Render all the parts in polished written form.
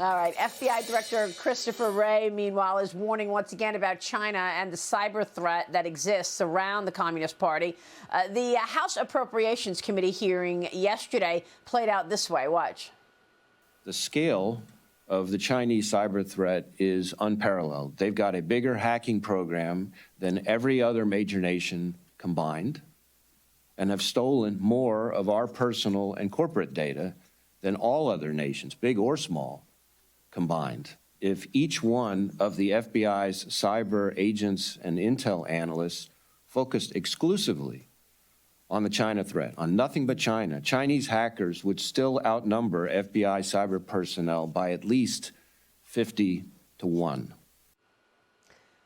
All right. FBI Director Christopher Wray, meanwhile, is warning once again about China and the cyber threat that exists around the Communist Party. The House Appropriations Committee hearing yesterday played out this way. Watch. The scale of the Chinese cyber threat is unparalleled. They've got a bigger hacking program than every other major nation combined and have stolen more of our personal and corporate data than all other nations, big or small, combined. If each one of the FBI's cyber agents and intel analysts focused exclusively on the China threat, on nothing but China, Chinese hackers would still outnumber FBI cyber personnel by at least 50 to 1.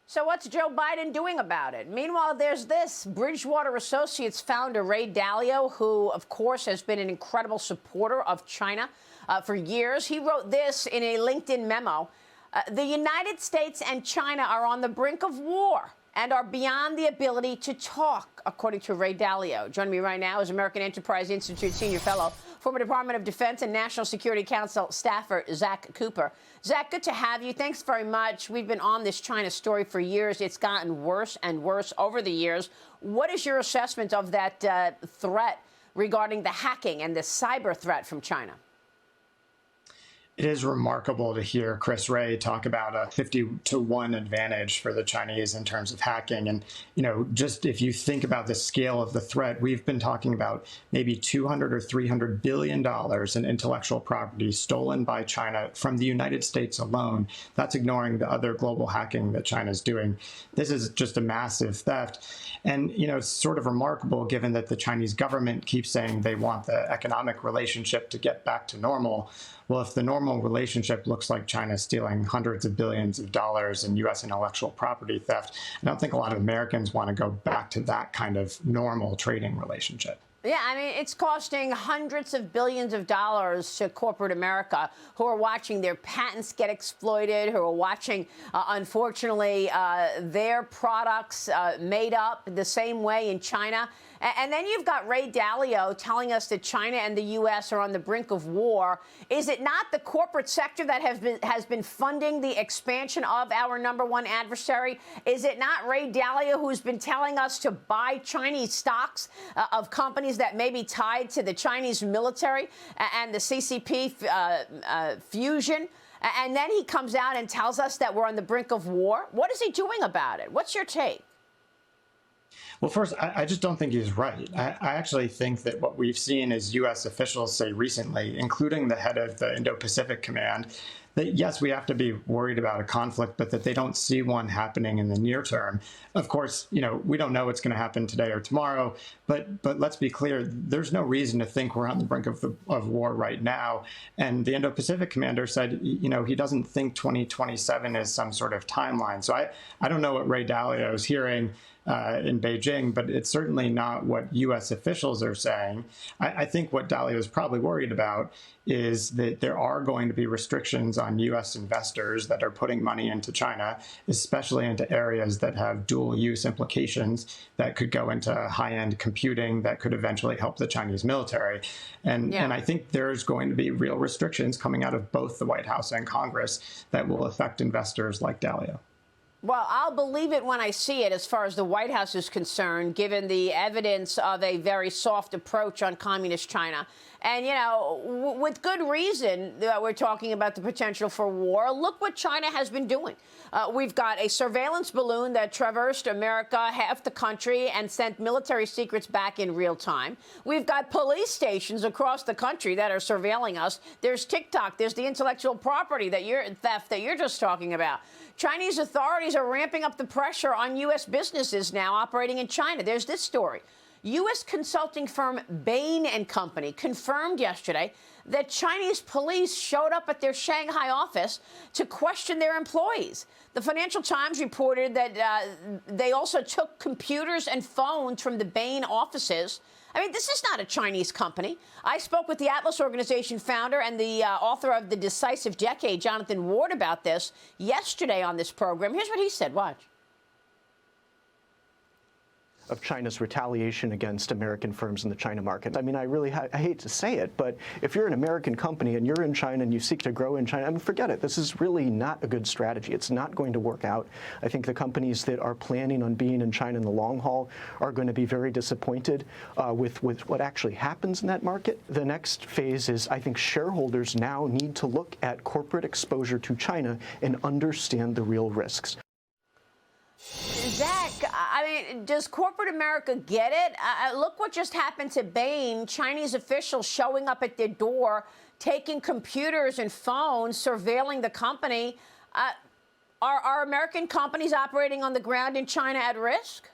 So what's Joe Biden doing about it? Meanwhile, there's this. Bridgewater Associates founder Ray Dalio, who, of course, has been an incredible supporter of China for years. He wrote this in a LinkedIn memo. The United States and China are on the brink of war and are beyond the ability to talk, according to Ray Dalio. Joining me right now is American Enterprise Institute Senior Fellow, former Department of Defense and National Security Council staffer, Zack Cooper. Zack, good to have you. Thanks very much. We've been on this China story for years. It's gotten worse and worse over the years. What is your assessment of that threat regarding the hacking and the cyber threat from China? It is remarkable to hear Chris Wray talk about a 50 to 1 advantage for the Chinese in terms of hacking. And, just if you think about the scale of the threat, we've been talking about maybe $200 or $300 billion in intellectual property stolen by China from the United States alone. That's ignoring the other global hacking that China's doing. This is just a massive theft. And, it's sort of remarkable given that the Chinese government keeps saying they want the economic relationship to get back to normal. Well, if the normal relationship looks like China stealing hundreds of billions of dollars in U.S. intellectual property theft, I don't think a lot of Americans want to go back to that kind of normal trading relationship. Yeah, I mean, it's costing hundreds of billions of dollars to corporate America, who are watching their patents get exploited, who are watching, unfortunately, their products made up the same way in China. And then you've got Ray Dalio telling us that China and the U.S. are on the brink of war. Is it not the corporate sector that has been funding the expansion of our number one adversary? Is it not Ray Dalio who's been telling us to buy Chinese stocks of companies that may be tied to the Chinese military and the CCP fusion? And then he comes out and tells us that we're on the brink of war. What is he doing about it? What's your take? Well, first, I just don't think he's right. I actually think that what we've seen is U.S. officials say recently, including the head of the Indo-Pacific Command, that yes, we have to be worried about a conflict, but that they don't see one happening in the near term. Of course, we don't know what's going to happen today or tomorrow, but let's be clear, there's no reason to think we're on the brink of war right now. And the Indo-Pacific commander said, he doesn't think 2027 is some sort of timeline. So I don't know what Ray Dalio is hearing in Beijing, but it's certainly not what U.S. officials are saying. I think what Dalio is probably worried about is that there are going to be restrictions on U.S. investors that are putting money into China, especially into areas that have dual use implications that could go into high-end computing that could eventually help the Chinese military. And I think there's going to be real restrictions coming out of both the White House and Congress that will affect investors like Dalio. Well, I'll believe it when I see it as far as the White House is concerned, given the evidence of a very soft approach on communist China. And, with good reason that we're talking about the potential for war. Look what China has been doing. We've got a surveillance balloon that traversed America, half the country, and sent military secrets back in real time. We've got police stations across the country that are surveilling us. There's TikTok. There's the intellectual property theft that you're just talking about. Chinese authorities are ramping up the pressure on U.S. businesses now operating in China. There's this story. U.S. consulting firm Bain & Company confirmed yesterday that Chinese police showed up at their Shanghai office to question their employees. The Financial Times reported that they also took computers and phones from the Bain offices. I mean, this is not a Chinese company. I spoke with the Atlas Organization founder and the author of The Decisive Decade, Jonathan Ward, about this yesterday on this program. Here's what he said. Watch. of China's retaliation against American firms in the China market. I mean, I hate to say it, but if you're an American company and you're in China and you seek to grow in China, I mean, forget it. This is really not a good strategy. It's not going to work out. I think the companies that are planning on being in China in the long haul are going to be very disappointed with what actually happens in that market. The next phase is, I think shareholders now need to look at corporate exposure to China and understand the real risks. Zach, I mean, does corporate America get it? Look what just happened to Bain. Chinese officials showing up at their door, taking computers and phones, surveilling the company. Are American companies operating on the ground in China at risk?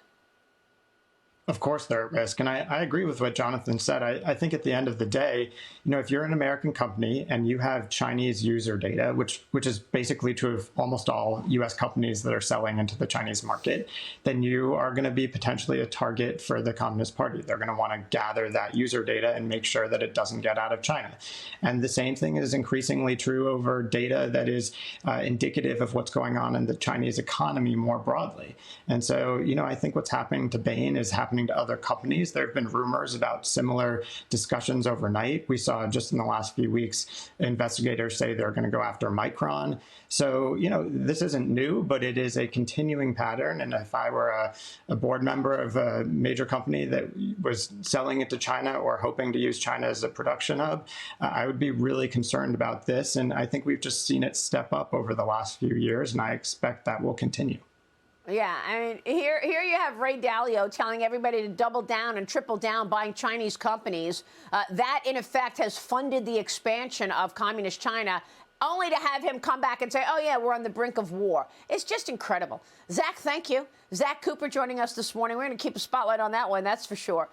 Of course they're at risk. And I agree with what Jonathan said. I think at the end of the day, if you're an American company and you have Chinese user data, which is basically true of almost all US companies that are selling into the Chinese market, then you are going to be potentially a target for the Communist Party. They're going to want to gather that user data and make sure that it doesn't get out of China. And the same thing is increasingly true over data that is indicative of what's going on in the Chinese economy more broadly. And so, I think what's happening to Bain is happening to other companies. There have been rumors about similar discussions overnight. We saw just in the last few weeks, investigators say they're going to go after Micron. So, this isn't new, but it is a continuing pattern. And if I were a board member of a major company that was selling into China or hoping to use China as a production hub, I would be really concerned about this. And I think we've just seen it step up over the last few years, and I expect that will continue. Yeah, I mean, here you have Ray Dalio telling everybody to double down and triple down buying Chinese companies. That, in effect, has funded the expansion of communist China, only to have him come back and say, oh, yeah, we're on the brink of war. It's just incredible. Zach, thank you. Zack Cooper joining us this morning. We're going to keep a spotlight on that one, that's for sure.